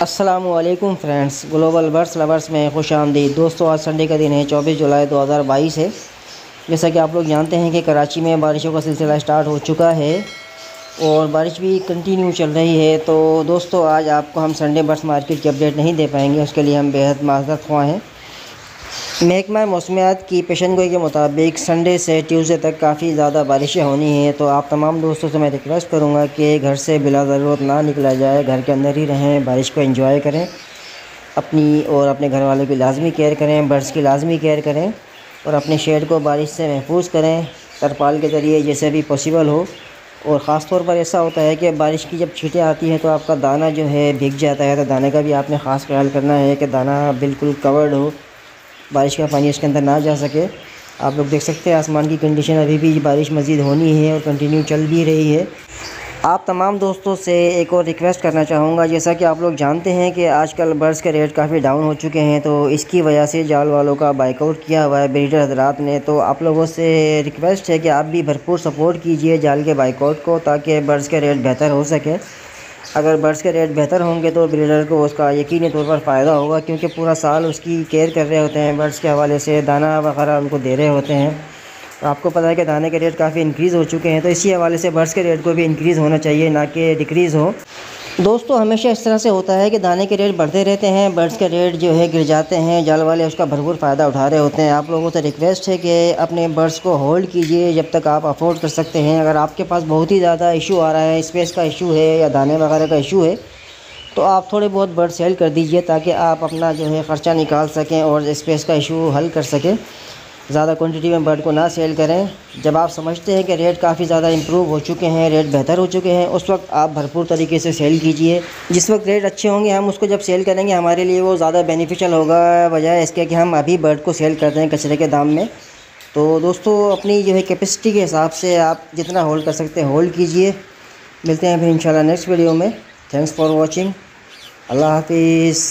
अस्सलामुअलैकुम friends, global birds lovers में खुश आमदीद। दोस्तों, आज संडे का दिन है, 24 जुलाई 2022 है। जैसा कि आप लोग जानते हैं कि कराची में बारिशों का सिलसिला स्टार्ट हो चुका है और बारिश भी कंटिन्यू चल रही है। तो दोस्तों, आज आपको हम संडे बर्ड्स मार्केट की अपडेट नहीं दे पाएंगे, उसके लिए हम बेहद माज़रत ख्वाह हैं। महकमा मौसमियात की पेशन गोई के मुताबिक संडे से ट्यूसडे तक काफ़ी ज़्यादा बारिशें होनी हैं। तो आप तमाम दोस्तों से मैं रिक्वेस्ट करूँगा कि घर से बिला ज़रूरत ना निकला जाए, घर के अंदर ही रहें, बारिश को एंजॉय करें, अपनी और अपने घर वालों की लाजमी केयर करें, बर्ड्स की लाजमी केयर करें और अपने शेड को बारिश से महफूज करें तरपाल के ज़रिए जैसे भी पॉसिबल हो। और ख़ास तौर पर ऐसा होता है कि बारिश की जब छींटें आती हैं तो आपका दाना जो है भीग जाता है, तो दाने का भी आपने ख़ास ख्याल करना है कि दाना बिल्कुल कवर्ड हो, बारिश का पानी इसके अंदर ना जा सके। आप लोग देख सकते हैं आसमान की कंडीशन, अभी भी बारिश मज़ीद होनी है और कंटिन्यू चल भी रही है। आप तमाम दोस्तों से एक और रिक्वेस्ट करना चाहूँगा, जैसा कि आप लोग जानते हैं कि आजकल बर्ड्स के रेट काफ़ी डाउन हो चुके हैं, तो इसकी वजह से जाल वालों का बाइकआउट किया हुआ है ब्रीडर हजरात ने। तो आप लोगों से रिक्वेस्ट है कि आप भी भरपूर सपोर्ट कीजिए जाल के बाइकआउट को, ताकि बर्ड्स के रेट बेहतर हो सके। अगर बर्ड्स के रेट बेहतर होंगे तो ब्रीडर को उसका यकीनी तौर पर फ़ायदा होगा, क्योंकि पूरा साल उसकी केयर कर रहे होते हैं, बर्ड्स के हवाले से दाना वगैरह उनको दे रहे होते हैं। तो आपको पता है कि दाने के रेट काफ़ी इंक्रीज़ हो चुके हैं, तो इसी हवाले से बर्ड्स के रेट को भी इंक्रीज़ होना चाहिए, ना कि डिक्रीज़ हो। दोस्तों, हमेशा इस तरह से होता है कि दाने के रेट बढ़ते रहते हैं, बर्ड्स के रेट जो है गिर जाते हैं, जाल वाले उसका भरपूर फ़ायदा उठा रहे होते हैं। आप लोगों से रिक्वेस्ट है कि अपने बर्ड्स को होल्ड कीजिए जब तक आप अफोर्ड कर सकते हैं। अगर आपके पास बहुत ही ज़्यादा इशू आ रहा है, स्पेस का इशू है या दाने वगैरह का इशू है, तो आप थोड़े बहुत बर्ड सेल कर दीजिए ताकि आप अपना जो है ख़र्चा निकाल सकें और स्पेस का इशू हल कर सकें। ज़्यादा क्वांटिटी में बर्ड को ना सेल करें। जब आप समझते हैं कि रेट काफ़ी ज़्यादा इंप्रूव हो चुके हैं, रेट बेहतर हो चुके हैं, उस वक्त आप भरपूर तरीके से सेल कीजिए। जिस वक्त रेट अच्छे होंगे हम उसको जब सेल करेंगे, हमारे लिए वो ज़्यादा बेनिफिशियल होगा, बजाय इसके कि हम अभी बर्ड को सेल कर दें कचरे के दाम में। तो दोस्तों, अपनी जो है कैपेसिटी के हिसाब से आप जितना होल्ड कर सकते हैं होल्ड कीजिए। मिलते हैं फिर इंशाल्लाह नेक्स्ट वीडियो में। Thanks for watching. अल्लाह हाफिज़।